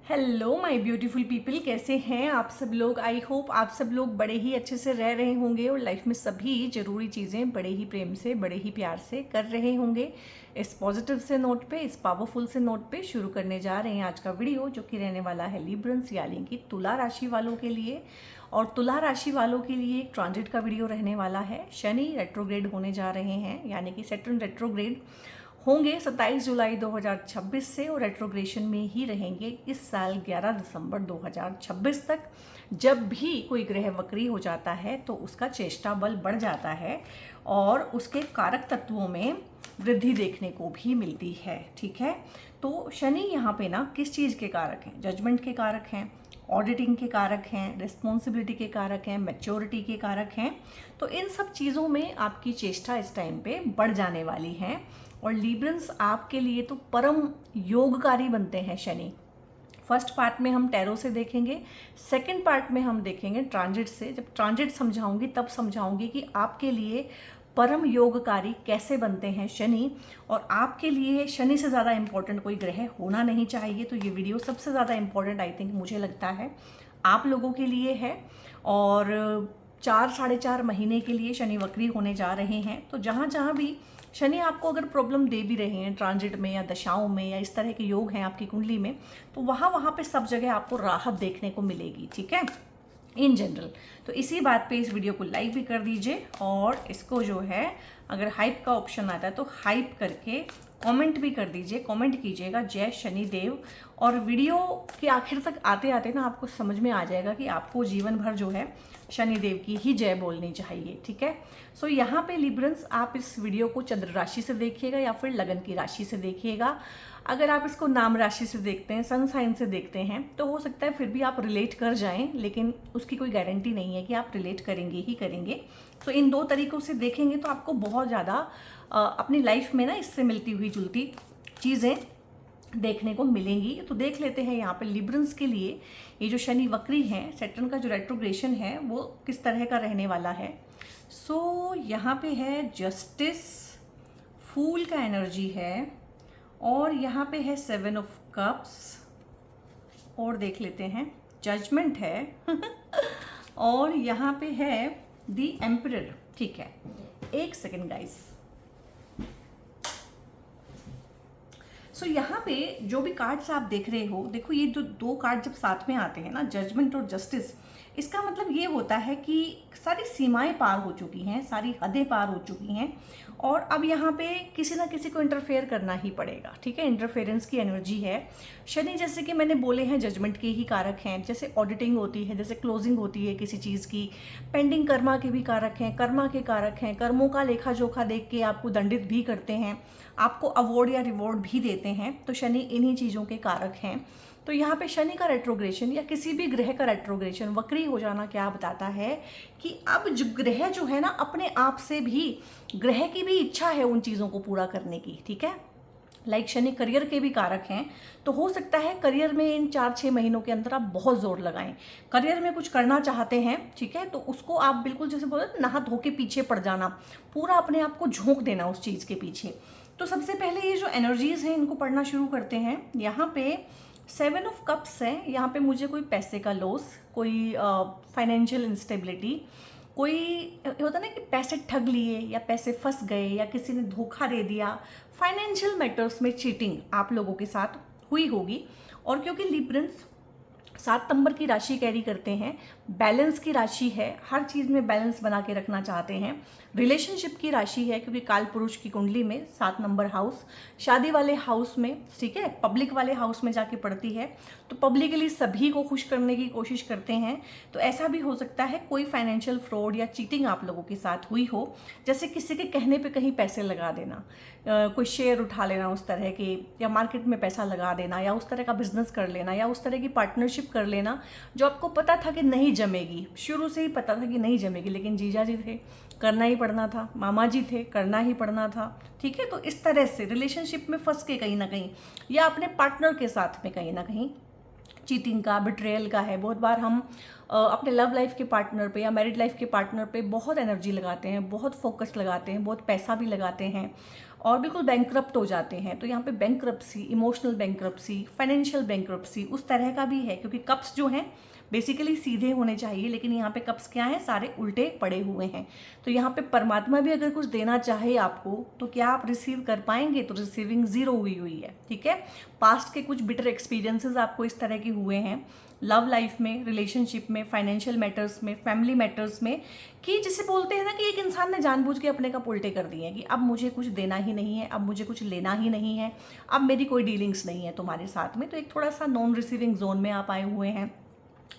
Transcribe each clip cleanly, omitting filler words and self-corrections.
Hello my beautiful people, कैसे हैं आप सब लोग। आई होप आप सब लोग बड़े ही अच्छे से रह रहे होंगे और लाइफ में सभी ज़रूरी चीज़ें बड़े ही प्रेम से, बड़े ही प्यार से कर रहे होंगे। इस पॉजिटिव से नोट पे, इस पावरफुल से नोट पे शुरू करने जा रहे हैं आज का वीडियो, जो कि रहने वाला है लिब्रंस यानी कि तुला राशि वालों के लिए। और तुला राशि वालों के लिए एक ट्रांजिट का वीडियो रहने वाला है। शनि रेट्रोग्रेड होने जा रहे हैं, यानी कि सैटर्न रेट्रोग्रेड होंगे 27 जुलाई 2026 से और रेट्रोग्रेशन में ही रहेंगे इस साल 11 दिसंबर 2026 तक। जब भी कोई ग्रह वक्री हो जाता है तो उसका चेष्टा बल बढ़ जाता है और उसके कारक तत्वों में वृद्धि देखने को भी मिलती है। ठीक है, तो शनि यहाँ पे ना किस चीज़ के कारक हैं? जजमेंट के कारक हैं, ऑडिटिंग के कारक हैं, रिस्पॉन्सिबिलिटी के कारक हैं, मैच्योरिटी के कारक हैं। तो इन सब चीज़ों में आपकी चेष्टा इस टाइम पे बढ़ जाने वाली है और लिब्रंस आपके लिए तो परम योगकारी बनते हैं शनि। फर्स्ट पार्ट में हम टैरो से देखेंगे, सेकंड पार्ट में हम देखेंगे ट्रांजिट से। जब ट्रांजिट समझाऊंगी तब समझाऊंगी कि आपके लिए परम योगकारी कैसे बनते हैं शनि, और आपके लिए शनि से ज़्यादा इम्पोर्टेंट कोई ग्रह होना नहीं चाहिए। तो ये वीडियो सबसे ज़्यादा इम्पोर्टेंट आई थिंक मुझे लगता है आप लोगों के लिए है। और 4-4.5 महीने के लिए शनि वक्री होने जा रहे हैं। तो जहाँ जहाँ भी शनि आपको अगर प्रॉब्लम दे भी रहे हैं ट्रांजिट में या दशाओं में या इस तरह के योग हैं आपकी कुंडली में, तो वहाँ पे सब जगह आपको राहत देखने को मिलेगी। ठीक है, इन जनरल। तो इसी बात पे इस वीडियो को लाइक भी कर दीजिए और इसको जो है, अगर हाइप का ऑप्शन आता है तो हाइप करके कमेंट भी कर दीजिए, कमेंट कीजिएगा जय शनि देव। और वीडियो के आखिर तक आते आते ना आपको समझ में आ जाएगा कि आपको जीवन भर जो है शनि देव की ही जय बोलनी चाहिए। ठीक है, सो यहाँ पे लिब्रंस आप इस वीडियो को चंद्र राशि से देखिएगा या फिर लगन की राशि से देखिएगा। अगर आप इसको नाम राशि से देखते हैं, सन साइन से देखते हैं, तो हो सकता है फिर भी आप रिलेट कर जाएं, लेकिन उसकी कोई गारंटी नहीं है कि आप रिलेट करेंगे ही करेंगे। तो इन दो तरीकों से देखेंगे तो आपको बहुत ज़्यादा अपनी लाइफ में ना इससे मिलती हुई जुलती चीज़ें देखने को मिलेंगी। तो देख लेते हैं यहाँ पे लिब्रंस के लिए ये जो शनि वक्री हैं, सैटर्न का जो रेट्रोग्रेशन है वो किस तरह का रहने वाला है। सो यहाँ पे है जस्टिस, फूल का एनर्जी है, और यहाँ पे है 7 ऑफ कप्स, और देख लेते हैं जजमेंट है और यहाँ पे है द एम्परर। ठीक है, एक सेकेंड गाइस। सो यहाँ पे जो भी कार्ड्स आप देख रहे हो, देखो ये जो दो कार्ड जब साथ में आते हैं ना, जजमेंट और जस्टिस, इसका मतलब ये होता है कि सारी सीमाएं पार हो चुकी हैं, सारी हदें पार हो चुकी हैं और अब यहाँ पे किसी ना किसी को इंटरफेयर करना ही पड़ेगा। ठीक है, इंटरफेरेंस की एनर्जी है। शनि जैसे कि मैंने बोले हैं जजमेंट के ही कारक हैं, जैसे ऑडिटिंग होती है, जैसे क्लोजिंग होती है किसी चीज़ की, पेंडिंग कर्मा के भी कारक हैं, कर्मा के कारक हैं, कर्मों का लेखा जोखा देख के आपको दंडित भी करते हैं, आपको अवार्ड या रिवॉर्ड भी देते हैं। तो शनि इन्हीं चीज़ों के कारक हैं। तो यहाँ पे शनि का रेट्रोग्रेशन या किसी भी ग्रह का रेट्रोग्रेशन, वक्री हो जाना, क्या बताता है कि अब जो ग्रह जो है ना, अपने आप से भी ग्रह की भी इच्छा है उन चीज़ों को पूरा करने की। ठीक है, लाइक शनि करियर के भी कारक हैं, तो हो सकता है करियर में इन 4-6 महीनों के अंदर आप बहुत जोर लगाएं, करियर में कुछ करना चाहते हैं। ठीक है, तो उसको आप बिल्कुल जैसे बोलते नहा धो के पीछे पड़ जाना, पूरा अपने आप को झोंक देना उस चीज़ के पीछे। तो सबसे पहले ये जो एनर्जीज हैं इनको पढ़ना शुरू करते हैं। यहाँ पे 7 ऑफ कप्स है, यहाँ पे मुझे कोई पैसे का लॉस, कोई फाइनेंशियल इंस्टेबिलिटी, कोई होता ना कि पैसे ठग लिए या पैसे फंस गए या किसी ने धोखा दे दिया, फाइनेंशियल मैटर्स में चीटिंग आप लोगों के साथ हुई होगी। और क्योंकि लिब्रंस 7 नंबर की राशि कैरी करते हैं, बैलेंस की राशि है, हर चीज़ में बैलेंस बना के रखना चाहते हैं, रिलेशनशिप की राशि है, क्योंकि काल पुरुष की कुंडली में 7 नंबर हाउस शादी वाले हाउस में, ठीक है, पब्लिक वाले हाउस में जाके पड़ती है, तो पब्लिकली सभी को खुश करने की कोशिश करते हैं। तो ऐसा भी हो सकता है कोई फाइनेंशियल फ्रॉड या चीटिंग आप लोगों के साथ हुई हो, जैसे किसी के कहने पे कहीं पैसे लगा देना, कोई शेयर उठा लेना उस तरह के, या मार्केट में पैसा लगा देना, या उस तरह का बिजनेस कर लेना, या उस तरह की पार्टनरशिप कर लेना जो आपको पता था कि नहीं जमेगी, शुरू से ही पता था कि नहीं जमेगी, लेकिन जीजा जी थे, करना ही पड़ना था, मामा जी थे, करना ही पड़ना था। ठीक है, तो इस तरह से रिलेशनशिप में फंस के कहीं ना कहीं, या अपने पार्टनर के साथ में कहीं ना कहीं चीटिंग का, बिट्रेयल का है। बहुत बार हम अपने लव लाइफ के पार्टनर पे या मैरिड लाइफ के पार्टनर पे बहुत एनर्जी लगाते हैं, बहुत फोकस लगाते हैं, बहुत पैसा भी लगाते हैं, और बिल्कुल बैंकरप्ट हो जाते हैं। तो यहाँ पे bankruptcy, emotional bankruptcy, financial bankruptcy उस तरह का भी है, क्योंकि कप्स जो हैं बेसिकली सीधे होने चाहिए, लेकिन यहाँ पे कप्स क्या हैं, सारे उल्टे पड़े हुए हैं। तो यहाँ पे परमात्मा भी अगर कुछ देना चाहे आपको, तो क्या आप रिसीव कर पाएंगे? तो रिसीविंग ज़ीरो हुई है, ठीक है। पास्ट के कुछ बिटर एक्सपीरियंसेस आपको इस तरह के हुए हैं, लव लाइफ में, रिलेशनशिप में, फाइनेंशियल मैटर्स में, फैमिली मैटर्स में, कि जिसे बोलते हैं ना कि एक इंसान ने जानबूझ के अपने कप उल्टे कर दिए हैं कि अब मुझे कुछ देना ही नहीं है, अब मुझे कुछ लेना ही नहीं है, अब मेरी कोई डीलिंग्स नहीं है तुम्हारे साथ में। तो एक थोड़ा सा नॉन रिसीविंग जोन में आप आए हुए हैं।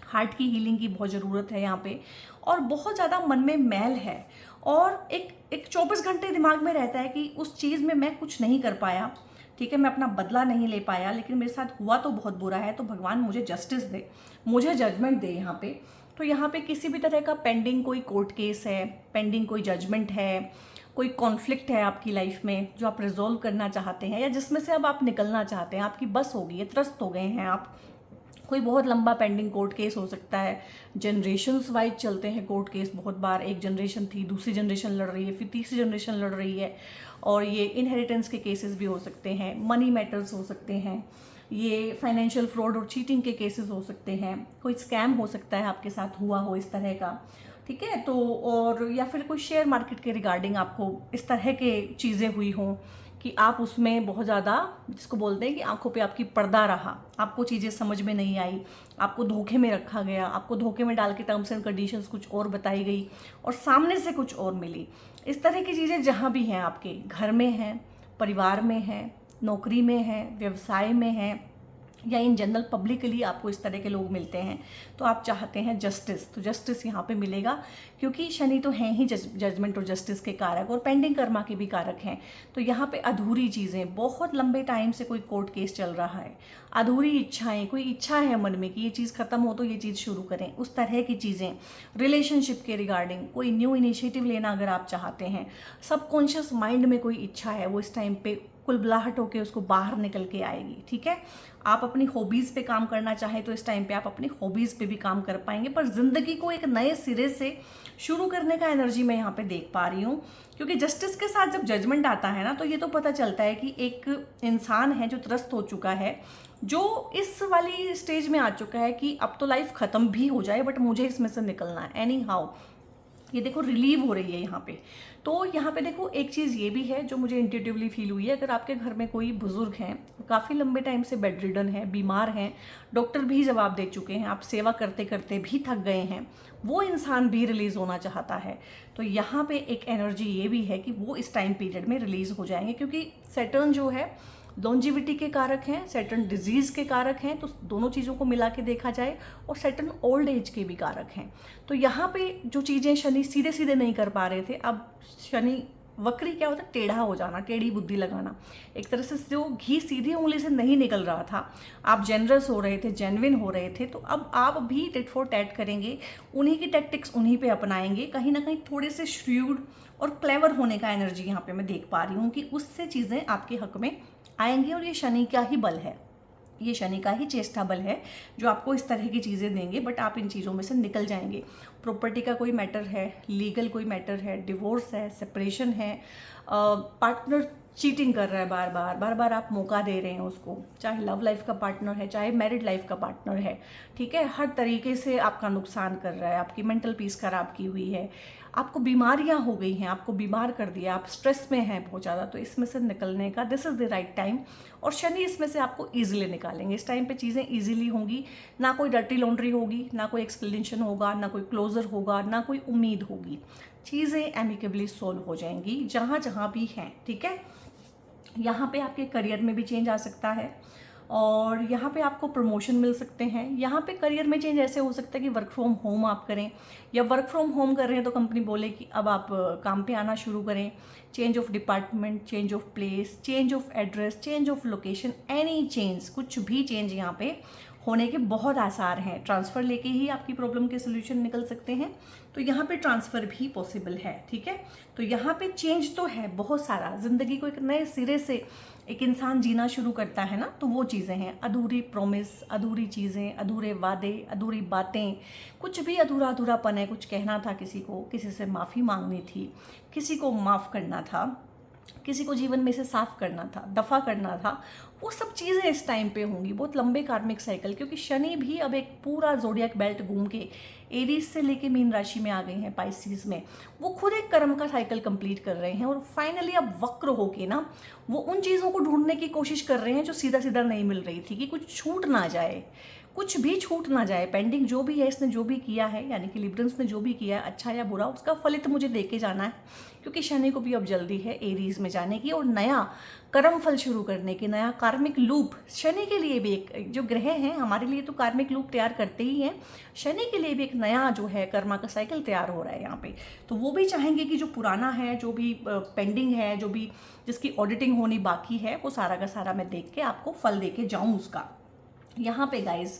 हार्ट की हीलिंग की बहुत ज़रूरत है यहाँ पे, और बहुत ज़्यादा मन में मैल है, और एक 24 घंटे दिमाग में रहता है कि उस चीज़ में मैं कुछ नहीं कर पाया, ठीक है, मैं अपना बदला नहीं ले पाया, लेकिन मेरे साथ हुआ तो बहुत बुरा है, तो भगवान मुझे जस्टिस दे, मुझे जजमेंट दे यहाँ पे। तो यहाँ पे किसी भी तरह का पेंडिंग कोई कोर्ट केस है, पेंडिंग कोई जजमेंट है, कोई कॉन्फ्लिक्ट है आपकी लाइफ में जो आप रिजोल्व करना चाहते हैं, या जिसमें से अब आप निकलना चाहते हैं, आपकी बस हो गई है, त्रस्त हो गए हैं आप, कोई बहुत लंबा पेंडिंग कोर्ट केस हो सकता है, जनरेशन्स वाइज चलते हैं कोर्ट केस, बहुत बार एक जनरेशन थी, दूसरी जनरेशन लड़ रही है, फिर तीसरी जनरेशन लड़ रही है, और ये इनहेरिटेंस के केसेस भी हो सकते हैं, मनी मैटर्स हो सकते हैं, ये फाइनेंशियल फ्रॉड और चीटिंग के केसेस हो सकते हैं, कोई स्कैम हो सकता है आपके साथ हुआ हो इस तरह का, ठीक है। तो और या फिर कोई शेयर मार्केट के रिगार्डिंग आपको इस तरह के चीज़ें हुई हों कि आप उसमें बहुत ज़्यादा, जिसको बोलते हैं कि आंखों पे आपकी पर्दा रहा, आपको चीज़ें समझ में नहीं आई, आपको धोखे में रखा गया, आपको धोखे में डाल के टर्म्स एंड कंडीशंस कुछ और बताई गई और सामने से कुछ और मिली। इस तरह की चीज़ें जहाँ भी हैं, आपके घर में हैं, परिवार में हैं, नौकरी में हैं, व्यवसाय में हैं, या इन जनरल पब्लिकली आपको इस तरह के लोग मिलते हैं, तो आप चाहते हैं जस्टिस, तो जस्टिस यहाँ पे मिलेगा, क्योंकि शनि तो हैं ही जजमेंट और जस्टिस के कारक, और पेंडिंग कर्मा के भी कारक हैं। तो यहाँ पे अधूरी चीज़ें, बहुत लंबे टाइम से कोई कोर्ट केस चल रहा है, अधूरी इच्छाएं, कोई इच्छा है मन में कि ये चीज़ खत्म हो तो ये चीज़ शुरू करें, उस तरह की चीज़ें, रिलेशनशिप के रिगार्डिंग कोई न्यू इनिशिएटिव लेना अगर आप चाहते हैं, सबकॉन्शियस माइंड में कोई इच्छा है, वो इस टाइम पे कुलबुलाहट होकर उसको बाहर निकल के आएगी, ठीक है। आप अपनी हॉबीज़ पे काम करना चाहें तो इस टाइम पे आप अपनी हॉबीज़ पे भी काम कर पाएंगे, पर ज़िंदगी को एक नए सिरे से शुरू करने का एनर्जी मैं यहाँ पे देख पा रही हूँ, क्योंकि जस्टिस के साथ जब जजमेंट आता है ना, तो ये तो पता चलता है कि एक इंसान है जो त्रस्त हो चुका है, जो इस वाली स्टेज में आ चुका है कि अब तो लाइफ ख़त्म भी हो जाए बट मुझे इसमें से निकलना है एनी हाउ। ये देखो रिलीव हो रही है यहाँ पे। तो यहाँ पे देखो एक चीज़ ये भी है जो मुझे इंट्यूटिवली फील हुई है, अगर आपके घर में कोई बुजुर्ग हैं, काफ़ी लंबे टाइम से बेड रिडन है, बीमार हैं, डॉक्टर भी जवाब दे चुके हैं, आप सेवा करते करते भी थक गए हैं, वो इंसान भी रिलीज़ होना चाहता है, तो यहाँ पे एक एनर्जी ये भी है कि वो इस टाइम पीरियड में रिलीज़ हो जाएंगे, क्योंकि सैटर्न जो है लॉन्जिविटी के कारक हैं, सैटर्न डिजीज़ के कारक हैं, तो दोनों चीज़ों को मिला के देखा जाए, और सैटर्न ओल्ड एज के भी कारक हैं। तो यहाँ पे जो चीज़ें शनि सीधे सीधे नहीं कर पा रहे थे, अब शनि वक्री क्या होता है, टेढ़ा हो जाना, टेढ़ी बुद्धि लगाना, एक तरह से जो घी सीधी उंगली से नहीं निकल रहा था, आप जेनरस हो रहे थे, जेन्युइन हो रहे थे, तो अब आप भी टिट फॉर टैट करेंगे, उन्हीं की टैक्टिक्स उन्हीं पे अपनाएंगे, कहीं ना कहीं थोड़े से श्रूड और क्लेवर होने का एनर्जी यहाँ पे मैं देख पा रही हूँ कि उससे चीज़ें आपके हक में आएंगे, और ये शनि का ही बल है, ये शनि का ही चेष्टा बल है जो आपको इस तरह की चीज़ें देंगे, बट आप इन चीज़ों में से निकल जाएंगे। प्रॉपर्टी का कोई मैटर है, लीगल कोई मैटर है, डिवोर्स है, सेपरेशन है, पार्टनर चीटिंग कर रहा है, बार बार आप मौका दे रहे हैं उसको, चाहे लव लाइफ का पार्टनर है, चाहे मैरिड लाइफ का पार्टनर है, ठीक है, हर तरीके से आपका नुकसान कर रहा है, आपकी मेंटल पीस खराब की हुई है, आपको बीमारियां हो गई हैं, आपको बीमार कर दिया, आप स्ट्रेस में हैं बहुत ज़्यादा, तो इसमें से निकलने का this is the right time, और शनि इसमें से आपको ईजिली निकालेंगे। इस टाइम पे चीज़ें ईजिली होंगी, ना कोई डर्टी लॉन्ड्री होगी, ना कोई एक्सप्लेनेशन होगा, ना कोई क्लोजर होगा, ना कोई उम्मीद होगी, चीज़ें एमिकेबली सॉल्व हो जाएंगी जहाँ जहाँ भी हैं, ठीक है। यहाँ पे आपके करियर में भी चेंज आ सकता है, और यहाँ पे आपको प्रमोशन मिल सकते हैं। यहाँ पे करियर में चेंज ऐसे हो सकता है कि वर्क फ्रॉम होम आप करें, या वर्क फ्रॉम होम कर रहे हैं तो कंपनी बोले कि अब आप काम पे आना शुरू करें, change of department, change of place, change of address, change of location, any change, कुछ भी चेंज यहाँ पे होने के बहुत आसार हैं। ट्रांसफ़र लेके ही आपकी प्रॉब्लम के सोल्यूशन निकल सकते हैं, तो यहाँ पे ट्रांसफ़र भी पॉसिबल है, ठीक है। तो यहाँ पे चेंज तो है बहुत सारा, ज़िंदगी को एक नए सिरे से एक इंसान जीना शुरू करता है ना, तो वो चीज़ें हैं, अधूरी प्रॉमिस, अधूरी चीज़ें, अधूरे वादे, अधूरी बातें, कुछ भी अधूरा अधूरापन है, कुछ कहना था किसी को, किसी से माफ़ी मांगनी थी, किसी को माफ़ करना था, किसी को जीवन में से साफ करना था, दफा करना था, वो सब चीज़ें इस टाइम पे होंगी। बहुत लंबे कार्मिक साइकिल, क्योंकि शनि भी अब एक पूरा जोडियक बेल्ट घूम के एरीज से लेके मीन राशि में आ गए हैं, पाइसिस में। वो खुद एक कर्म का साइकिल कंप्लीट कर रहे हैं और फाइनली अब वक्र होके ना वो उन चीज़ों को ढूंढने की कोशिश कर रहे हैं जो सीधा सीधा नहीं मिल रही थी, कि कुछ छूट ना जाए, कुछ भी छूट ना जाए। पेंडिंग जो भी है, इसने जो भी किया है, यानी कि लिब्रंस ने जो भी किया है, अच्छा या बुरा, उसका फलित मुझे देके जाना है, क्योंकि शनि को भी अब जल्दी है एरीज में जाने की और नया कर्म फल शुरू करने की, नया कार्मिक लूप। शनि के लिए भी एक, जो ग्रह हैं हमारे लिए तो कार्मिक लूप तैयार करते ही हैं, शनि के लिए भी एक नया जो है कर्मा का साइकिल तैयार हो रहा है यहाँ पे। तो वो भी चाहेंगे कि जो पुराना है, जो भी पेंडिंग है, जो भी जिसकी ऑडिटिंग होनी बाकी है, वो सारा का सारा मैं देख के आपको फल दे के जाऊँ उसका। यहाँ पे गाइज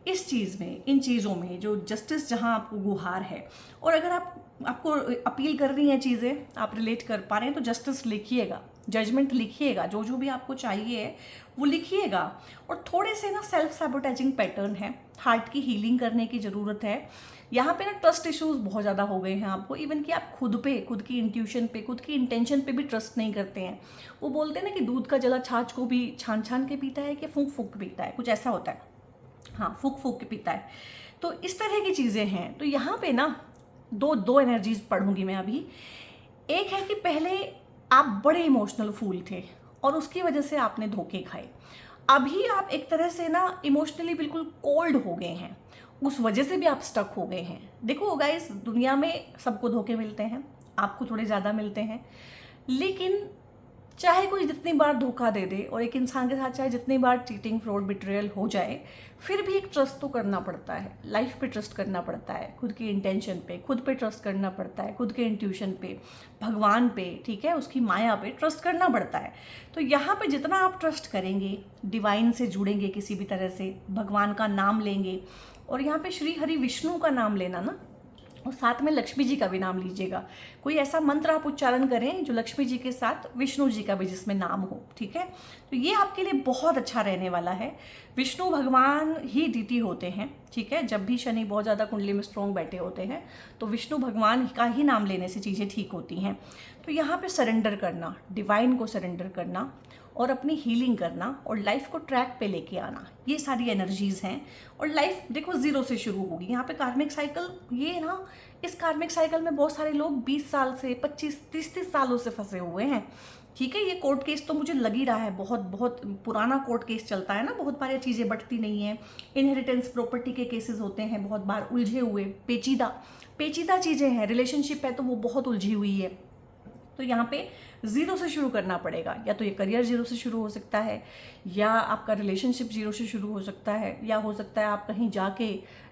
इस चीज़ में, इन चीज़ों में जो जस्टिस जहाँ आपको गुहार है, और अगर आपको अपील कर रही हैं चीज़ें, आप रिलेट कर पा रहे हैं, तो जस्टिस लिखिएगा, जजमेंट लिखिएगा, जो जो भी आपको चाहिए वो लिखिएगा। और थोड़े से ना सेल्फ सैबोटेजिंग पैटर्न है, हार्ट की हीलिंग करने की ज़रूरत है। यहाँ पे ना ट्रस्ट इश्यूज बहुत ज़्यादा हो गए हैं आपको, इवन कि आप खुद पे, खुद की इंट्यूशन पे, खुद की इंटेंशन पे भी ट्रस्ट नहीं करते हैं। वो बोलते हैं ना कि दूध का जला छाछ को भी छान छान के पीता है कि फूंक फूंक पीता है, कुछ ऐसा होता है। हाँ, फूंक फूंक के पीता है। तो इस तरह की चीज़ें हैं। तो यहाँ पे ना दो एनर्जीज पढ़ूंगी मैं अभी। एक है कि पहले आप बड़े इमोशनल फूल थे और उसकी वजह से आपने धोखे खाए। अभी आप एक तरह से ना इमोशनली बिल्कुल कोल्ड हो गए हैं, उस वजह से भी आप स्टक हो गए हैं। देखो गाइस, दुनिया में सबको धोखे मिलते हैं, आपको थोड़े ज़्यादा मिलते हैं, लेकिन चाहे कोई जितनी बार धोखा दे दे और एक इंसान के साथ चाहे जितनी बार चीटिंग, फ्रॉड, बिट्रेयल हो जाए, फिर भी एक ट्रस्ट तो करना पड़ता है। लाइफ पे ट्रस्ट करना पड़ता है, खुद की इंटेंशन पे, खुद पे ट्रस्ट करना पड़ता है, खुद के इंट्यूशन पे, भगवान पे, ठीक है, उसकी माया पे ट्रस्ट करना पड़ता है। तो यहाँ पे जितना आप ट्रस्ट करेंगे, डिवाइन से जुड़ेंगे किसी भी तरह से, भगवान का नाम लेंगे, और यहाँ पे श्री हरि विष्णु का नाम लेना ना, और साथ में लक्ष्मी जी का भी नाम लीजिएगा। कोई ऐसा मंत्र आप उच्चारण करें जो लक्ष्मी जी के साथ विष्णु जी का भी जिसमें नाम हो, ठीक है। तो ये आपके लिए बहुत अच्छा रहने वाला है। विष्णु भगवान ही डीटी होते हैं, ठीक है। जब भी शनि बहुत ज़्यादा कुंडली में स्ट्रॉन्ग बैठे होते हैं तो विष्णु भगवान का ही नाम लेने से चीज़ें ठीक होती हैं। तो यहाँ पे सरेंडर करना, डिवाइन को सरेंडर करना और अपनी हीलिंग करना और लाइफ को ट्रैक पे लेके आना, ये सारी एनर्जीज हैं। और लाइफ देखो जीरो से शुरू होगी। यहाँ पे कार्मिक साइकिल, ये ना, इस कार्मिक साइकिल में बहुत सारे लोग 20 साल से 25-30 सालों से फंसे हुए हैं, ठीक है। ये कोर्ट केस तो मुझे लग ही रहा है, बहुत बहुत पुराना कोर्ट केस चलता है ना, बहुत बारी चीज़ें बटती नहीं हैं। इनहेरिटेंस, प्रॉपर्टी के केसेस होते हैं, बहुत बार उलझे हुए, पेचीदा चीज़ें हैं। रिलेशनशिप है तो वो बहुत उलझी हुई है। तो यहाँ पे ज़ीरो से शुरू करना पड़ेगा। या तो ये करियर ज़ीरो से शुरू हो सकता है, या आपका रिलेशनशिप ज़ीरो से शुरू हो सकता है, या हो सकता है आप कहीं जाके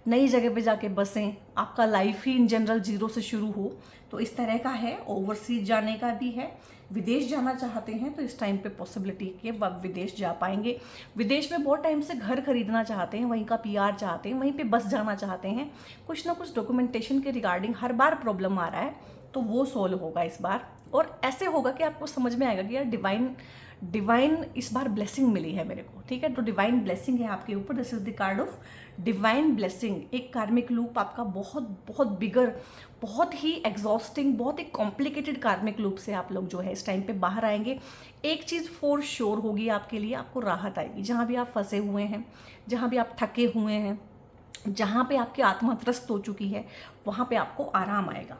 नई जगह पे जाके बसें, आपका life he in general zero से शुरू हो। तो इस तरह का है। ओवरसीज जाने का भी है, विदेश जाना चाहते हैं तो इस टाइम पे पॉसिबिलिटी कि आप विदेश जा पाएंगे। विदेश में बहुत टाइम से घर खरीदना चाहते हैं, वहीं का पीआर चाहते हैं, वहीं पे बस जाना चाहते हैं, कुछ ना कुछ डॉक्यूमेंटेशन के रिगार्डिंग हर बार प्रॉब्लम आ रहा है, तो वो सोल्व होगा इस बार। और ऐसे होगा कि आपको समझ में आएगा कि यार डिवाइन इस बार ब्लेसिंग मिली है मेरे को, ठीक है। तो डिवाइन ब्लेसिंग है आपके ऊपर। This is the card of divine blessing. एक कार्मिक लूप आपका बहुत बहुत बिगर, बहुत ही एग्जॉस्टिंग, बहुत ही कॉम्प्लिकेटेड कार्मिक लूप से आप लोग जो है इस टाइम पे बाहर आएंगे। एक चीज़ फॉर श्योर होगी आपके लिए, आपको राहत आएगी। जहाँ भी आप फंसे हुए हैं, जहाँ भी आप थके हुए हैं, जहाँ पे आपकी आत्मा त्रस्त हो चुकी है, वहाँ पे आपको आराम आएगा।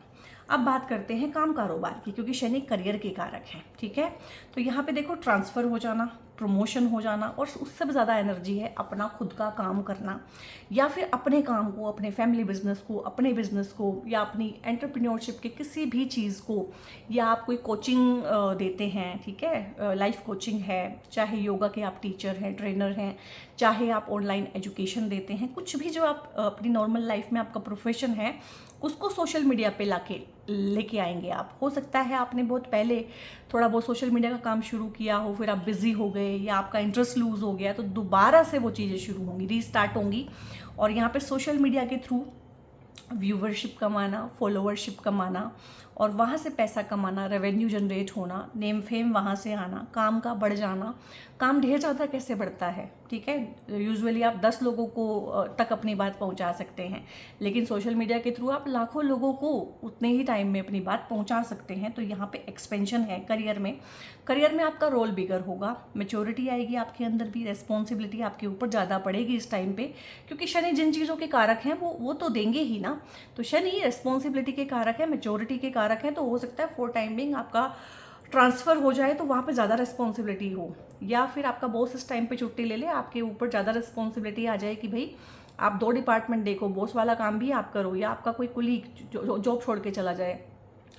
अब बात करते हैं काम कारोबार की, क्योंकि शनि करियर के कारक हैं, ठीक है। तो यहाँ पे देखो ट्रांसफ़र हो जाना, प्रमोशन हो जाना, और उससे भी ज़्यादा एनर्जी है अपना खुद का काम करना, या फिर अपने काम को, अपने फैमिली बिजनेस को, अपने बिजनेस को, या अपनी एंटरप्रेन्योरशिप के किसी भी चीज़ को, या आप कोई कोचिंग देते हैं, ठीक है, लाइफ कोचिंग है, चाहे योगा के आप टीचर हैं, ट्रेनर हैं, चाहे आप ऑनलाइन एजुकेशन देते हैं, कुछ भी जो आप अपनी नॉर्मल लाइफ में आपका प्रोफेशन है उसको सोशल मीडिया पे लेके आएंगे आप। हो सकता है आपने बहुत पहले थोड़ा बहुत सोशल मीडिया का काम शुरू किया हो, फिर आप बिजी हो गए या आपका इंटरेस्ट लूज हो गया, तो दोबारा से वो चीज़ें शुरू होंगी, रीस्टार्ट होंगी। और यहाँ पे सोशल मीडिया के थ्रू व्यूवरशिप कमाना, फॉलोवरशिप कमाना, और वहाँ से पैसा कमाना, रेवेन्यू जनरेट होना, नेम फेम वहाँ से आना, काम का बढ़ जाना। काम ढेर ज़्यादा कैसे बढ़ता है, ठीक है। यूजुअली आप 10 लोगों को तक अपनी बात पहुंचा सकते हैं, लेकिन सोशल मीडिया के थ्रू आप लाखों लोगों को उतने ही टाइम में अपनी बात पहुंचा सकते हैं। तो यहाँ पे एक्सपेंशन है करियर में आपका रोल बिगर होगा, मैच्योरिटी आएगी आपके अंदर भी, रेस्पॉन्सिबिलिटी आपके ऊपर ज़्यादा पड़ेगी इस टाइम पे, क्योंकि शनि जिन चीज़ों के कारक हैं वो तो देंगे ही ना। तो शनि रेस्पॉन्सिबिलिटी के कारक है, मैच्योरिटी के कारक है, तो हो सकता है फॉर टाइम बिंग आपका ट्रांसफ़र हो जाए तो वहाँ पे ज़्यादा रिस्पॉन्सिबिलिटी हो, या फिर आपका बॉस इस टाइम पे छुट्टी ले ले, आपके ऊपर ज़्यादा रिस्पॉन्सिबिलिटी आ जाए कि भाई आप 2 डिपार्टमेंट देखो, बॉस वाला काम भी आप करो, या आपका कोई कुलीग जॉब छोड़ के चला जाए,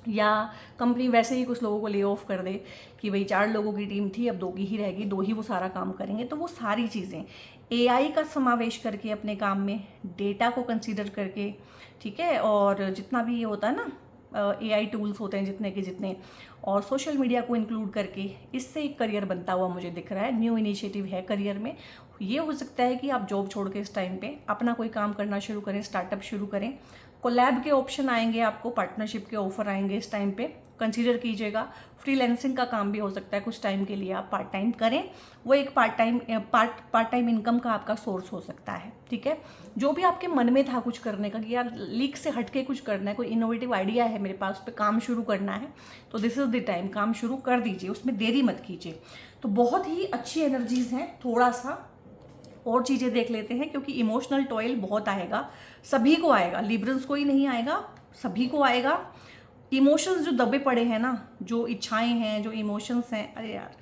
या कंपनी वैसे ही कुछ लोगों को ले ऑफ कर दे कि भाई 4 लोगों की टीम थी अब 2 की ही रहेगी, 2 ही वो सारा काम करेंगे। तो वो सारी चीज़ें एआई का समावेश करके अपने काम में, डेटा को कंसीडर करके, ठीक है, और जितना भी ये होता है ना एआई टूल्स होते हैं जितने, और सोशल मीडिया को इंक्लूड करके, इससे एक करियर बनता हुआ मुझे दिख रहा है। न्यू इनिशिएटिव है करियर में। ये हो सकता है कि आप जॉब छोड़ के इस टाइम पे अपना कोई काम करना शुरू करें, स्टार्टअप शुरू करें, कोलैब के ऑप्शन आएंगे आपको, पार्टनरशिप के ऑफर आएंगे इस टाइम पे, कंसीडर कीजिएगा। फ्रीलैंसिंग का काम भी हो सकता है कुछ टाइम के लिए आप पार्ट टाइम करें, वो एक पार्ट टाइम इनकम का आपका सोर्स हो सकता है, ठीक है। जो भी आपके मन में था कुछ करने का कि यार लीक से हटके कुछ करना है, कोई इनोवेटिव आइडिया है मेरे पास, उस पर काम शुरू करना है, तो दिस इज़ द टाइम, काम शुरू कर दीजिए, उसमें देरी मत कीजिए। तो बहुत ही अच्छी एनर्जीज हैं। थोड़ा सा और चीज़ें देख लेते हैं, क्योंकि इमोशनल टॉयल बहुत आएगा, सभी को आएगा, लिब्रल्स को ही नहीं आएगा, सभी को आएगा। इमोशंस जो दबे पड़े हैं ना, जो इच्छाएं हैं, जो इमोशंस हैं, अरे यार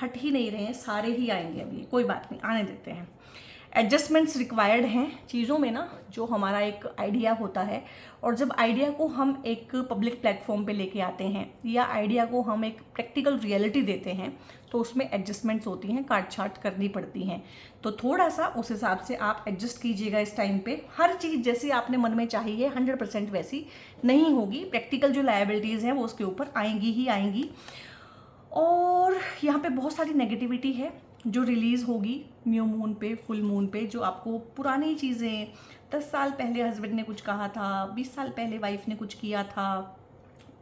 हट ही नहीं रहे हैं, सारे ही आएंगे अभी, कोई बात नहीं, आने देते हैं। एडजस्टमेंट्स रिक्वायर्ड हैं चीज़ों में ना, जो हमारा एक आइडिया होता है, और जब आइडिया को हम एक पब्लिक प्लेटफॉर्म पे लेके आते हैं, या आइडिया को हम एक प्रैक्टिकल रियलिटी देते हैं, तो उसमें एडजस्टमेंट्स होती हैं, काट छाट करनी पड़ती हैं। तो थोड़ा सा उस हिसाब से आप एडजस्ट कीजिएगा इस टाइम पे। हर चीज़ जैसी आपने मन में चाहिए 100% वैसी नहीं होगी, प्रैक्टिकल जो लायबिलिटीज़ हैं वो उसके ऊपर आएंगी ही आएंगी। और यहाँ पे बहुत सारी नेगेटिविटी है जो रिलीज़ होगी न्यू मून पे, फुल मून पे, जो आपको पुरानी चीज़ें, 10 साल पहले हस्बैंड ने कुछ कहा था, 20 साल पहले वाइफ ने कुछ किया था,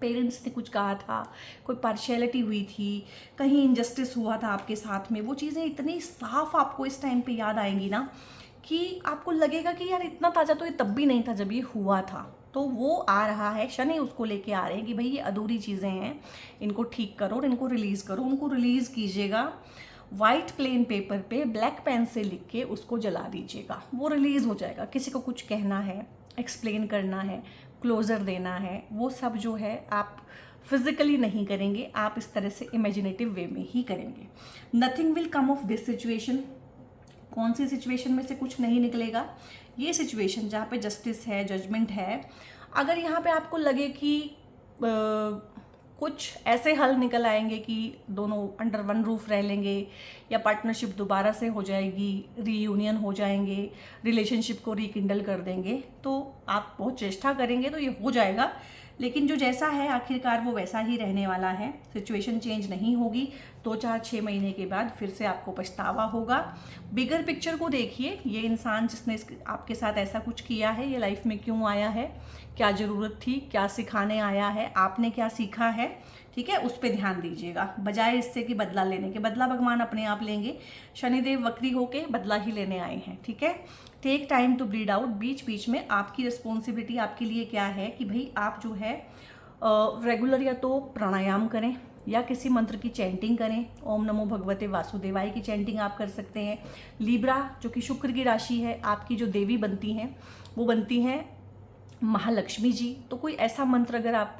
पेरेंट्स ने कुछ कहा था, कोई पार्शियलिटी हुई थी, कहीं इनजस्टिस हुआ था आपके साथ में, वो चीज़ें इतनी साफ आपको इस टाइम पे याद आएंगी ना कि आपको लगेगा कि यार इतना ताज़ा तो ये तब भी नहीं था जब ये हुआ था। तो वो आ रहा है, शनि उसको लेके आ रहे हैं कि भाई ये अधूरी चीज़ें हैं, इनको ठीक करो और इनको रिलीज़ करो। उनको रिलीज़ कीजिएगा वाइट प्लेन पेपर पे ब्लैक पेन से लिख के उसको जला दीजिएगा, वो रिलीज़ हो जाएगा। किसी को कुछ कहना है, एक्सप्लेन करना है, क्लोजर देना है, वो सब जो है आप फिजिकली नहीं करेंगे, आप इस तरह से इमेजिनेटिव वे में ही करेंगे। Nothing will come of this situation. कौन सी सिचुएशन में से कुछ नहीं निकलेगा? ये सिचुएशन जहाँ पे जस्टिस है, जजमेंट है, अगर यहाँ पे आपको लगे कि कुछ ऐसे हल निकल आएंगे कि दोनों अंडर वन रूफ रह लेंगे, या पार्टनरशिप दोबारा से हो जाएगी, रीयूनियन हो जाएंगे, रिलेशनशिप को रिकिंडल कर देंगे, तो आप बहुत चेष्टा करेंगे तो ये हो जाएगा। लेकिन जो जैसा है आखिरकार वो वैसा ही रहने वाला है, सिचुएशन चेंज नहीं होगी। 2, 4, 6 महीने के बाद फिर से आपको पछतावा होगा। बिगर पिक्चर को देखिए, ये इंसान जिसने आपके साथ ऐसा कुछ किया है, ये लाइफ में क्यों आया है, क्या ज़रूरत थी, क्या सिखाने आया है, आपने क्या सीखा है, ठीक है, उस पर ध्यान दीजिएगा, बजाय इससे कि बदला लेने के। बदला भगवान अपने आप लेंगे, शनिदेव वक्री होके बदला ही लेने आए हैं, ठीक है। Take time to breed out. बीच बीच में आपकी रिस्पॉन्सिबिलिटी आपके लिए क्या है कि भाई आप जो है रेगुलर या तो प्राणायाम करें, या किसी मंत्र की चैंटिंग करें। ओम नमो भगवते वासुदेवाय की चैंटिंग आप कर सकते हैं। लीब्रा जो कि शुक्र की राशि है, आपकी जो देवी बनती हैं वो बनती हैं महालक्ष्मी जी। तो कोई ऐसा मंत्र अगर आप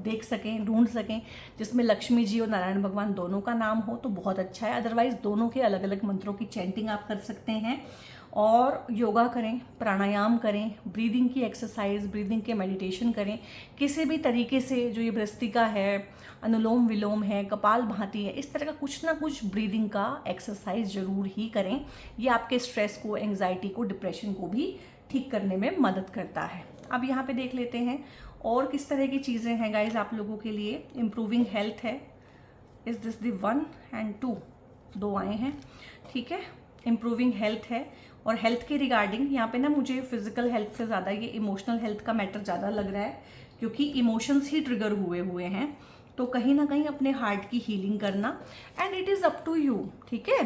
देख सकें, ढूंढ सकें जिसमें लक्ष्मी जी और नारायण भगवान दोनों का नाम हो तो बहुत अच्छा है। अदरवाइज दोनों के अलग अलग मंत्रों की चैंटिंग आप कर सकते हैं। और योगा करें, प्राणायाम करें, ब्रीदिंग की एक्सरसाइज, ब्रीदिंग के मेडिटेशन करें। किसी भी तरीके से जो ये भ्रस्तिका है, अनुलोम विलोम है, कपाल भाती है, इस तरह का कुछ ना कुछ ब्रीदिंग का एक्सरसाइज ज़रूर ही करें। ये आपके स्ट्रेस को, एंग्जाइटी को, डिप्रेशन को भी ठीक करने में मदद करता है। अब यहाँ पे देख लेते हैं और किस तरह की चीज़ें हैं गाइज आप लोगों के लिए। इम्प्रूविंग हेल्थ है, इज दिस द 1 and 2, 2 आए हैं, ठीक है। इम्प्रूविंग हेल्थ है, और हेल्थ के रिगार्डिंग यहाँ पे ना मुझे फिजिकल हेल्थ से ज़्यादा ये इमोशनल हेल्थ का मैटर ज़्यादा लग रहा है, क्योंकि इमोशंस ही ट्रिगर हुए हैं। तो कहीं ना कहीं अपने हार्ट की हीलिंग करना, and it is up to you, ठीक है।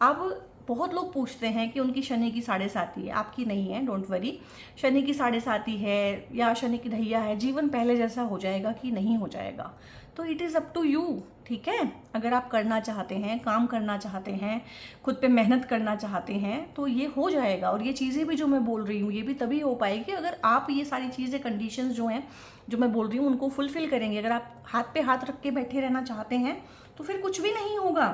अब बहुत लोग पूछते हैं कि उनकी शनि की साढ़े साती है, आपकी नहीं है, डोंट वरी। शनि की साढ़े साती है या शनि की ढैया है, जीवन पहले जैसा हो जाएगा कि नहीं हो जाएगा, तो it is up to you. ठीक है, अगर आप करना चाहते हैं, काम करना चाहते हैं, खुद पे मेहनत करना चाहते हैं, तो ये हो जाएगा। और ये चीज़ें भी जो मैं बोल रही हूँ ये भी तभी हो पाएगी अगर आप ये सारी चीज़ें, कंडीशंस जो हैं जो मैं बोल रही हूँ उनको फुलफिल करेंगे। अगर आप हाथ पे हाथ रख के बैठे रहना चाहते हैं तो फिर कुछ भी नहीं होगा।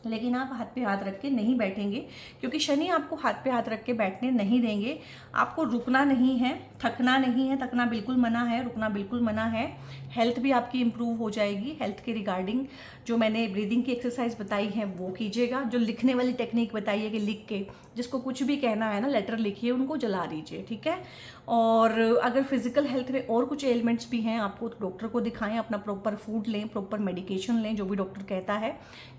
लेकिन आप हाथ पे हाथ रख के नहीं बैठेंगे, क्योंकि शनि आपको हाथ पे हाथ रख के बैठने नहीं देंगे। आपको रुकना नहीं है, थकना नहीं है, थकना बिल्कुल मना है, रुकना बिल्कुल मना है। हेल्थ भी आपकी इम्प्रूव हो जाएगी। हेल्थ के रिगार्डिंग जो मैंने ब्रीदिंग की एक्सरसाइज बताई है वो कीजिएगा। जो लिखने वाली टेक्निक बताई है कि लिख के जिसको कुछ भी कहना है ना, लेटर लिखिए, उनको जला दीजिए। ठीक है, और अगर फिजिकल हेल्थ में और कुछ एलिमेंट्स भी हैं आपको, तो डॉक्टर को दिखाएं, अपना प्रॉपर फूड लें, प्रॉपर मेडिकेशन लें, जो भी डॉक्टर कहता है।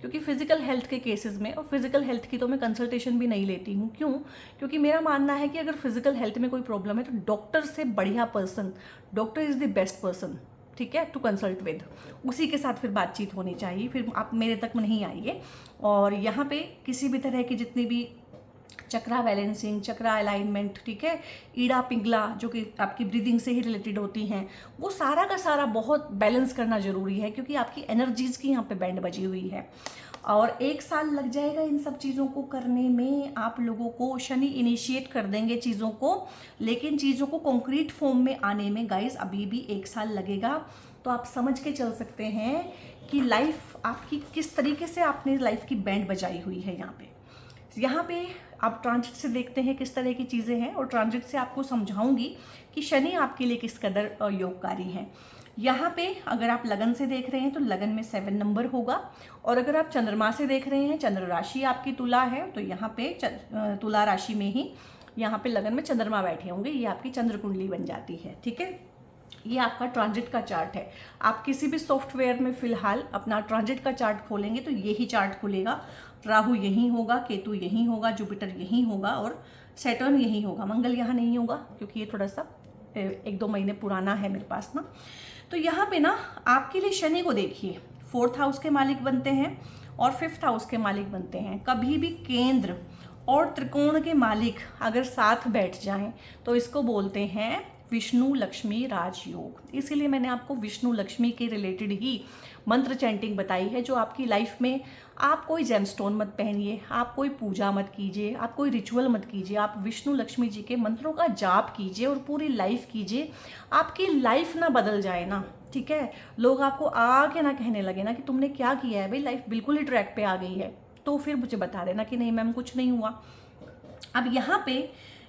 क्योंकि फिजिकल हेल्थ के केसेस में, और फिजिकल हेल्थ की तो मैं कंसल्टेशन भी नहीं लेती हूँ। क्यों? क्योंकि मेरा मानना है कि अगर फिजिकल हेल्थ में कोई प्रॉब्लम है तो डॉक्टर से बढ़िया person, doctor is the best person, ठीक है, टू कंसल्ट विद। उसी के साथ फिर बातचीत होनी चाहिए, फिर आप मेरे तक नहीं आइए। और यहाँ पे किसी भी तरह की जितनी भी चक्रा बैलेंसिंग, चक्रा अलाइनमेंट, ठीक है, ईड़ा पिंगला जो कि आपकी ब्रीदिंग से ही रिलेटेड होती हैं, वो सारा का सारा बहुत बैलेंस करना ज़रूरी है, क्योंकि आपकी एनर्जीज़ की यहाँ पे बैंड बजी हुई है। और 1 साल लग जाएगा इन सब चीज़ों को करने में। आप लोगों को शनि इनिशिएट कर देंगे चीज़ों को, लेकिन चीज़ों को कॉन्क्रीट फॉर्म में आने में गाइस अभी भी 1 साल लगेगा। तो आप समझ के चल सकते हैं कि लाइफ आपकी किस तरीके से आपने लाइफ की बैंड बजाई हुई है। यहाँ पे आप ट्रांजिट से देखते हैं किस तरह की चीज़ें हैं, और ट्रांजिट से आपको समझाऊंगी कि शनि आपके लिए किस कदर योगकारी हैं। यहाँ पे अगर आप लगन से देख रहे हैं तो लगन में 7 नंबर होगा, और अगर आप चंद्रमा से देख रहे हैं, चंद्र राशि आपकी तुला है, तो यहाँ पे तुला राशि में ही यहाँ पे लगन में चंद्रमा बैठे होंगे, ये आपकी चंद्र कुंडली बन जाती है। ठीक है, ये आपका ट्रांजिट का चार्ट है। आप किसी भी सॉफ्टवेयर में फिलहाल अपना ट्रांजिट का चार्ट खोलेंगे तो यही चार्ट खुलेगा। राहु यहीं होगा, केतु यहीं होगा, जुपिटर यहीं होगा, और सैटर्न यहीं होगा। मंगल यहाँ नहीं होगा क्योंकि ये थोड़ा सा 1-2 महीने पुराना है मेरे पास ना। तो यहाँ पे ना आपके लिए शनि को देखिए, 4th हाउस के मालिक बनते हैं और 5th हाउस के मालिक बनते हैं। कभी भी केंद्र और त्रिकोण के मालिक अगर साथ बैठ जाएं तो इसको बोलते हैं विष्णु लक्ष्मी राजयोग। इसीलिए मैंने आपको विष्णु लक्ष्मी के रिलेटेड ही मंत्र चैंटिंग बताई है, जो आपकी लाइफ में, आप कोई जेमस्टोन मत पहनिए, आप कोई पूजा मत कीजिए, आप कोई रिचुअल मत कीजिए, आप विष्णु लक्ष्मी जी के मंत्रों का जाप कीजिए और पूरी लाइफ कीजिए। आपकी लाइफ ना बदल जाए ना, ठीक है, लोग आपको आके ना कहने लगे ना कि तुमने क्या किया है भाई, लाइफ बिल्कुल ही ट्रैक पे आ गई है, तो फिर मुझे बता देना कि नहीं मैम कुछ नहीं हुआ। अब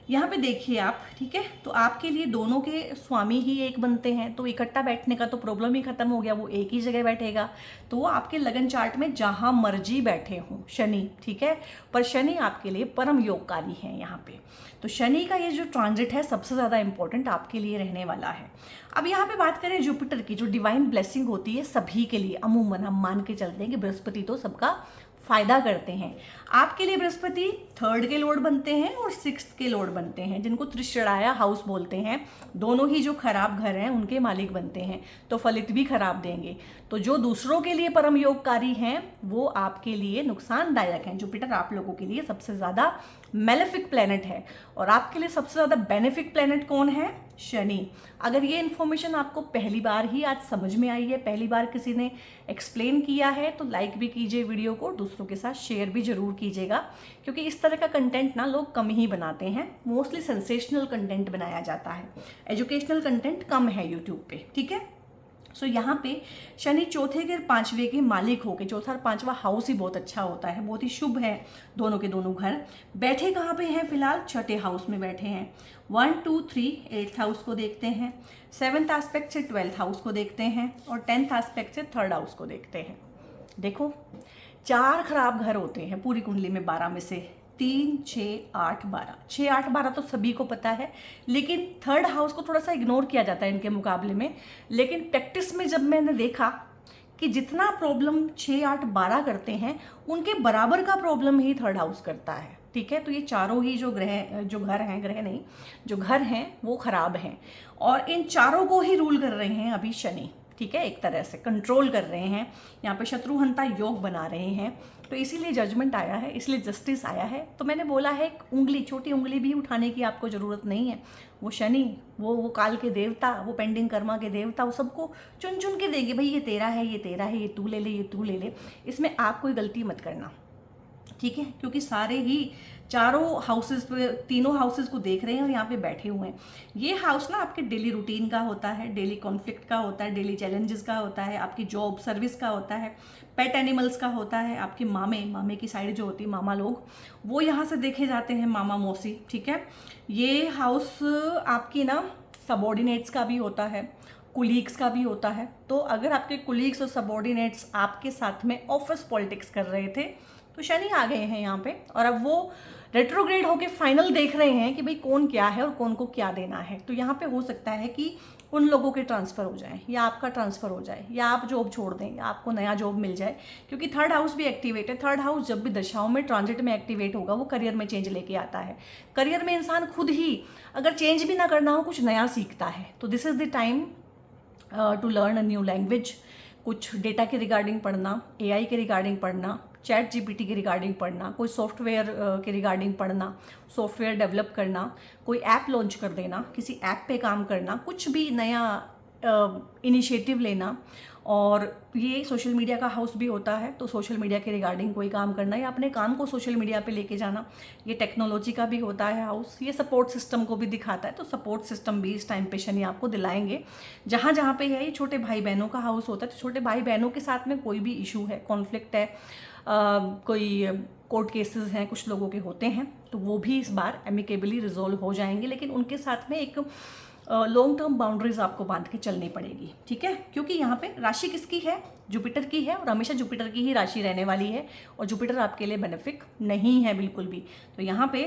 यहाँ पे देखिए आप, ठीक है, तो आपके लिए दोनों के स्वामी ही एक बनते हैं, तो इकट्ठा बैठने का तो प्रॉब्लम ही खत्म हो गया, वो एक ही जगह बैठेगा। तो वो आपके लगन चार्ट में जहाँ मर्जी बैठे हों शनि, ठीक है, पर शनि आपके लिए परम योगकारी है यहाँ पे। तो शनि का ये जो ट्रांजिट है सबसे ज़्यादा इंपॉर्टेंट आपके लिए रहने वाला है। अब यहाँ पे बात करें जुपिटर की, जो डिवाइन ब्लेसिंग होती है सभी के लिए, अमूमन हम मान के चलते हैं कि बृहस्पति तो सबका फायदा करते हैं। आपके लिए बृहस्पति 3rd के लॉर्ड बनते हैं और 6th के लॉर्ड बनते हैं, जिनको त्रिशराया हाउस बोलते हैं। दोनों ही जो खराब घर हैं उनके मालिक बनते हैं, तो फलित भी खराब देंगे। तो जो दूसरों के लिए परम योगकारी हैं वो आपके लिए नुकसानदायक हैं। जुपिटर आप लोगों के लिए सबसे ज़्यादा मेलेफिक प्लैनेट है, और आपके लिए सबसे ज़्यादा बेनिफिक प्लैनेट कौन है? शनि। अगर ये इन्फॉर्मेशन आपको पहली बार ही आज समझ में आई है, पहली बार किसी ने एक्सप्लेन किया है, तो लाइक भी कीजिए वीडियो को, दूसरों के साथ शेयर भी जरूर कीजिएगा, क्योंकि इस तरह का कंटेंट ना लोग कम ही बनाते हैं। मोस्टली सेंसेशनल कंटेंट बनाया जाता है, एजुकेशनल कंटेंट कम है यूट्यूब पे, ठीक है। सो यहाँ पे शनि 4थे के 5वें के मालिक होके, 4था और 5वां हाउस ही बहुत अच्छा होता है, बहुत ही शुभ है दोनों के दोनों घर। बैठे कहाँ पे हैं? फिलहाल 6ठे हाउस में बैठे हैं। 1 2 3 8th हाउस को देखते हैं, 7th एस्पेक्ट से 12th हाउस को देखते हैं, और 10th एस्पेक्ट से 3rd हाउस को देखते हैं। देखो 4 खराब घर होते हैं पूरी कुंडली में, 12 में से 3 6 8 12, 6 8 12 तो सभी को पता है, लेकिन 3rd हाउस को थोड़ा सा इग्नोर किया जाता है इनके मुकाबले में। लेकिन प्रैक्टिस में जब मैंने देखा कि जितना प्रॉब्लम 6 8 12 करते हैं उनके बराबर का प्रॉब्लम ही 3rd हाउस करता है, ठीक है। तो ये चारों ही जो घर हैं वो खराब हैं, और इन चारों को ही रूल कर रहे हैं अभी शनि, ठीक है, एक तरह से कंट्रोल कर रहे हैं। यहाँ पे शत्रुहंता योग बना रहे हैं, तो इसीलिए जजमेंट आया है, इसलिए जस्टिस आया है। तो मैंने बोला है उंगली, छोटी उंगली भी उठाने की आपको ज़रूरत नहीं है। वो शनि, वो काल के देवता, वो पेंडिंग कर्मा के देवता, वो सबको चुन चुन के देंगे, भाई ये तेरा है, ये तेरा है, ये तू ले ले, ये तू ले ले। इसमें आप कोई गलती मत करना, ठीक है, क्योंकि सारे ही चारों हाउसेस पे, तीनों हाउसेस को देख रहे हैं और यहाँ पे बैठे हुए हैं। ये हाउस ना आपके डेली रूटीन का होता है, डेली कॉन्फ्लिक्ट का होता है, डेली चैलेंजेस का होता है, आपकी जॉब सर्विस का होता है, पेट एनिमल्स का होता है, आपके मामे की साइड जो होती है, मामा लोग, वो यहाँ से देखे जाते हैं, मामा मौसी, ठीक है। ये हाउस आपकी ना सबॉर्डिनेट्स का भी होता है, कुलीग्स का भी होता है। तो अगर आपके कुलीग्स और सबॉर्डिनेट्स आपके साथ में ऑफिस पॉलिटिक्स कर रहे थे तो शनि आ गए हैं यहाँ पे, और अब वो रेट्रोग्रेड होके फाइनल देख रहे हैं कि भाई कौन क्या है और कौन को क्या देना है। तो यहाँ पे हो सकता है कि उन लोगों के ट्रांसफ़र हो जाए, या आपका ट्रांसफ़र हो जाए, या आप जॉब छोड़ दें, या आपको नया जॉब मिल जाए, क्योंकि थर्ड हाउस भी एक्टिवेट है। थर्ड हाउस जब भी दशाओं में ट्रांजिट में एक्टिवेट होगा वो करियर में चेंज लेके आता है। करियर में इंसान खुद ही अगर चेंज भी ना करना हो कुछ नया सीखता है। तो this is the time to learn a new language, कुछ डेटा के रिगार्डिंग पढ़ना, AI के रिगार्डिंग पढ़ना, चैट GPT के रिगार्डिंग पढ़ना, कोई सॉफ्टवेयर के रिगार्डिंग पढ़ना, सॉफ्टवेयर डेवलप करना, कोई ऐप लॉन्च कर देना, किसी ऐप पे काम करना, कुछ भी नया इनिशिएटिव लेना। और ये सोशल मीडिया का हाउस भी होता है, तो सोशल मीडिया के रिगार्डिंग कोई काम करना या अपने काम को सोशल मीडिया पे लेके जाना। ये टेक्नोलॉजी का भी होता है हाउस, ये सपोर्ट सिस्टम को भी दिखाता है। तो सपोर्ट सिस्टम भी इस टाइम पे शनि आपको दिलाएंगे। जहाँ जहाँ पे है, ये छोटे भाई बहनों का हाउस होता है, तो छोटे भाई बहनों के साथ में कोई भी इशू है, कॉन्फ्लिक्ट है, कोई कोर्ट केसेस हैं कुछ लोगों के होते हैं, तो वो भी इस बार एमिकेबली रिजॉल्व हो जाएंगे। लेकिन उनके साथ में एक लॉन्ग टर्म बाउंड्रीज आपको बांध के चलनी पड़ेगी, ठीक है, क्योंकि यहाँ पे राशि किसकी है, जुपिटर की है, और हमेशा जुपिटर की ही राशि रहने वाली है, और जुपिटर आपके लिए बेनिफिक नहीं है बिल्कुल भी। तो यहाँ पे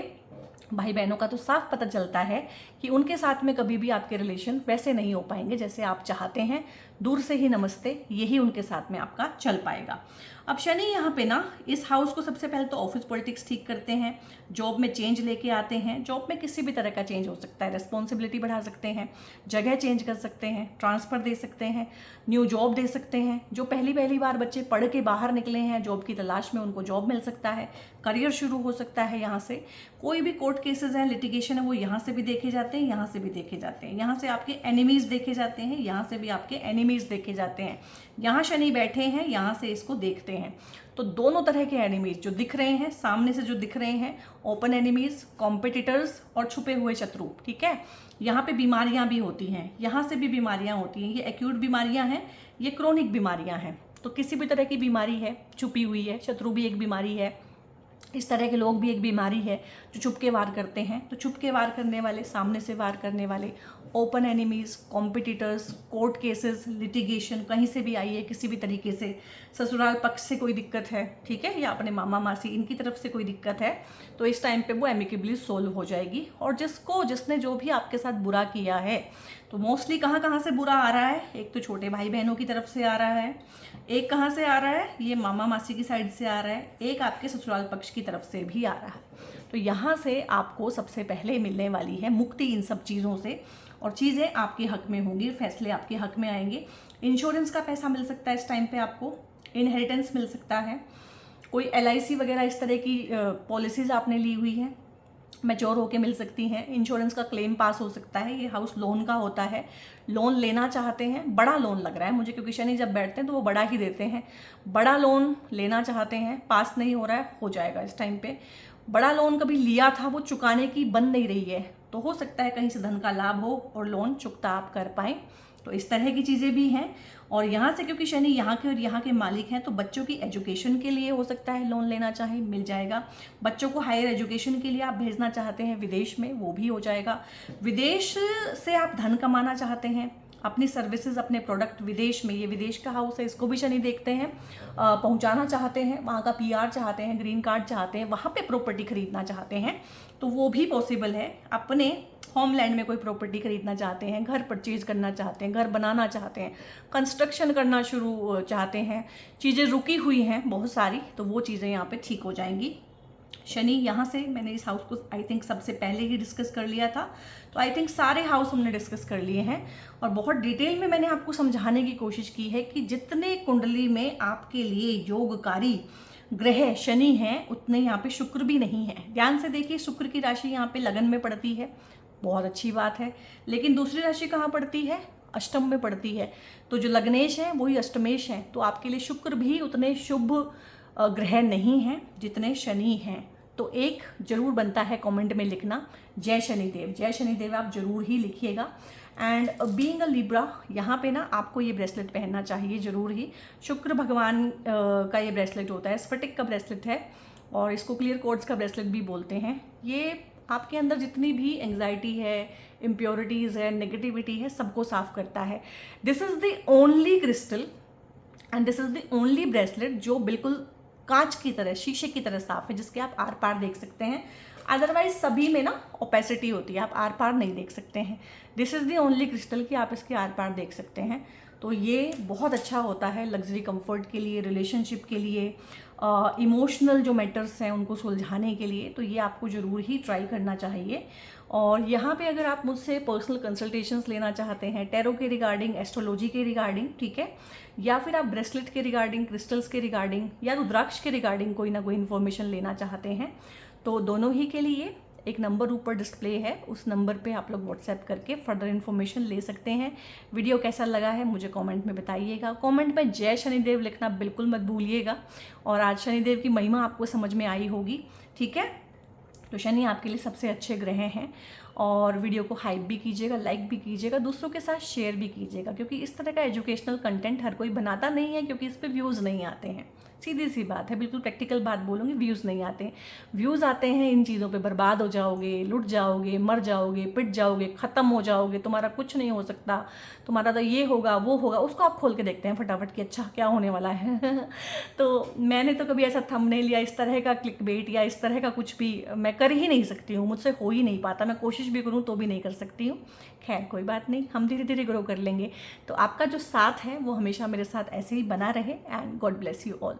भाई बहनों का तो साफ पता चलता है कि उनके साथ में कभी भी आपके रिलेशन वैसे नहीं हो पाएंगे जैसे आप चाहते हैं। दूर से ही नमस्ते, यही उनके साथ में आपका चल पाएगा। अब शनि यहाँ पे ना इस हाउस को सबसे पहले तो ऑफिस पॉलिटिक्स ठीक करते हैं, जॉब में चेंज लेके आते हैं। जॉब में किसी भी तरह का चेंज हो सकता है, रिस्पॉन्सिबिलिटी बढ़ा सकते हैं, जगह चेंज कर सकते हैं, ट्रांसफ़र दे सकते हैं, न्यू जॉब दे सकते हैं। जो पहली बार बच्चे पढ़ के बाहर निकले हैं जॉब की तलाश में, उनको जॉब मिल सकता है, करियर शुरू हो सकता है यहाँ से। कोई भी कोर्ट केसेस हैं, लिटिगेशन है, वो यहाँ से भी देखे जाते हैं, यहाँ से भी देखे जाते हैं। यहाँ से आपके एनिमीज़ देखे जाते हैं, यहाँ से भी आपके एनिमीज़ देखे जाते हैं। यहाँ शनि बैठे हैं, यहाँ से इसको देखते हैं। तो दोनों तरह के एनिमीज़ जो दिख रहे हैं, सामने से जो दिख रहे हैं, ओपन एनिमीज़, कॉम्पिटिटर्स और छुपे हुए शत्रु, ठीक है। यहाँ पे बीमारियाँ भी होती हैं, यहाँ से भी बीमारियाँ होती हैं। ये एक्यूट बीमारियाँ हैं, ये क्रोनिक बीमारियाँ हैं। तो किसी भी तरह की बीमारी है, छुपी हुई है, शत्रु भी एक बीमारी है, इस तरह के लोग भी एक बीमारी है जो छुप के वार करते हैं। तो छुप के वार करने वाले, सामने से वार करने वाले, open enemies, competitors, court cases, litigation कहीं से भी आई है किसी भी तरीके से, ससुराल पक्ष से कोई दिक्कत है, ठीक है, या अपने मामा मासी इनकी तरफ से कोई दिक्कत है, तो इस टाइम पे वो एमिकेबली सोल्व हो जाएगी। और जिसने जो भी आपके साथ बुरा किया है, तो मोस्टली कहाँ से बुरा आ रहा है, एक तो छोटे भाई बहनों की तरफ से आ रहा है, एक कहाँ से आ रहा है, ये मामा मासी की साइड से आ रहा है, एक आपके ससुराल पक्ष की तरफ से भी आ रहा है। तो यहाँ से आपको सबसे पहले मिलने वाली है मुक्ति इन सब चीज़ों से, और चीज़ें आपके हक में होंगी, फैसले आपके हक में आएंगे। इंश्योरेंस का पैसा मिल सकता है इस टाइम पे आपको, इनहेरिटेंस मिल सकता है, कोई LIC वगैरह इस तरह की पॉलिसीज़ आपने ली हुई है, मैच्योर होके मिल सकती हैं। इंश्योरेंस का क्लेम पास हो सकता है। ये हाउस लोन का होता है, लोन लेना चाहते हैं, बड़ा लोन लग रहा है मुझे, क्योंकि शनि जब बैठते हैं तो वो बड़ा ही देते हैं। बड़ा लोन लेना चाहते हैं, पास नहीं हो रहा है, हो जाएगा इस टाइम पे। बड़ा लोन कभी लिया था, वो चुकाने की बन नहीं रही है, तो हो सकता है कहीं से धन का लाभ हो और लोन चुकता आप कर पाएँ। तो इस तरह की चीज़ें भी हैं। और यहाँ से क्योंकि शनि यहाँ के और यहाँ के मालिक हैं, तो बच्चों की एजुकेशन के लिए हो सकता है लोन लेना चाहे, मिल जाएगा। बच्चों को हायर एजुकेशन के लिए आप भेजना चाहते हैं विदेश में, वो भी हो जाएगा। विदेश से आप धन कमाना चाहते हैं, अपनी सर्विसेज, अपने प्रोडक्ट विदेश में, ये विदेश का हाउस है, इसको भी शनि देखते हैं, पहुंचाना चाहते हैं, वहाँ का PR चाहते हैं, ग्रीन कार्ड चाहते हैं, वहाँ पे प्रॉपर्टी खरीदना चाहते हैं, तो वो भी पॉसिबल है। अपने होमलैंड में कोई प्रॉपर्टी खरीदना चाहते हैं, घर परचेज करना चाहते हैं, घर बनाना चाहते हैं, कंस्ट्रक्शन करना शुरू चाहते हैं, चीज़ें रुकी हुई हैं बहुत सारी, तो वो चीज़ें यहाँ पे ठीक हो जाएंगी। शनि यहाँ से, मैंने इस हाउस को आई थिंक सबसे पहले ही डिस्कस कर लिया था, तो आई थिंक सारे हाउस हमने डिस्कस कर लिए हैं। और बहुत डिटेल में मैंने आपको समझाने की कोशिश की है कि जितने कुंडली में आपके लिए योगकारी ग्रह शनि हैं उतने यहाँ पे शुक्र भी नहीं है। ध्यान से देखिए, शुक्र की राशि यहाँ पे लगन में पड़ती है, बहुत अच्छी बात है, लेकिन दूसरी राशि कहाँ पड़ती है? अष्टम में पड़ती है। तो जो लग्नेश है वही अष्टमेश है, तो आपके लिए शुक्र भी उतने शुभ ग्रह नहीं हैं जितने शनि हैं। तो एक जरूर बनता है कमेंट में लिखना, जय शनिदेव, जय शनिदेव आप जरूर ही लिखिएगा। एंड बीइंग अ लिब्रा, यहाँ पे ना आपको ये ब्रेसलेट पहनना चाहिए जरूर ही। शुक्र भगवान का ये ब्रेसलेट होता है, स्फटिक का ब्रेसलेट है और इसको क्लियर क्वार्ट्ज का ब्रेसलेट भी बोलते हैं। ये आपके अंदर जितनी भी एंग्जाइटी है, इम्प्योरिटीज़ है, नेगेटिविटी है, सबको साफ करता है। This is the only crystal and this is the only bracelet जो बिल्कुल कांच की तरह, शीशे की तरह साफ है, जिसके आप आर पार देख सकते हैं। अदरवाइज सभी में ना ओपेसिटी होती है, आप आर पार नहीं देख सकते हैं। This is the only crystal कि आप इसके आर पार देख सकते हैं। तो ये बहुत अच्छा होता है लग्जरी कंफर्ट के लिए, रिलेशनशिप के लिए, इमोशनल जो मैटर्स हैं उनको सुलझाने के लिए। तो ये आपको ज़रूर ही ट्राई करना चाहिए। और यहाँ पे अगर आप मुझसे पर्सनल कंसल्टेशंस लेना चाहते हैं टैरो के रिगार्डिंग, एस्ट्रोलॉजी के रिगार्डिंग, ठीक है, या फिर आप ब्रेसलेट के रिगार्डिंग, क्रिस्टल्स के रिगार्डिंग या रुद्राक्ष के रिगार्डिंग कोई ना कोई इन्फॉर्मेशन लेना चाहते हैं, तो दोनों ही के लिए एक नंबर ऊपर डिस्प्ले है, उस नंबर पे आप लोग व्हाट्सएप करके फर्दर इन्फॉर्मेशन ले सकते हैं। वीडियो कैसा लगा है मुझे कमेंट में बताइएगा। कमेंट में जय शनिदेव लिखना बिल्कुल मत भूलिएगा। और आज शनिदेव की महिमा आपको समझ में आई होगी, ठीक है। तो शनि आपके लिए सबसे अच्छे ग्रह हैं। और वीडियो को हाइप भी कीजिएगा, लाइक भी कीजिएगा, दूसरों के साथ शेयर भी कीजिएगा, क्योंकि इस तरह का एजुकेशनल कंटेंट हर कोई बनाता नहीं है, क्योंकि इस पर व्यूज़ नहीं आते हैं। सीधी सी बात है, बिल्कुल प्रैक्टिकल बात बोलूँगी, व्यूज़ नहीं आते हैं। व्यूज़ आते हैं इन चीज़ों पे, बर्बाद हो जाओगे, लुट जाओगे, मर जाओगे, पिट जाओगे, ख़त्म हो जाओगे, तुम्हारा कुछ नहीं हो सकता, तुम्हारा तो ये होगा वो होगा, उसको आप खोल के देखते हैं फटाफट कि अच्छा क्या होने वाला है। तो मैंने तो कभी ऐसा थंबनेल या इस तरह का क्लिकबेट या इस तरह का कुछ भी मैं कर ही नहीं सकती हूँ, मुझसे हो ही नहीं पाता, मैं कोशिश भी करूँ तो भी नहीं कर सकती हूँ। खैर कोई बात नहीं, हम धीरे धीरे ग्रो कर लेंगे। तो आपका जो साथ है वो हमेशा मेरे साथ ऐसे ही बना रहे। And God bless you all.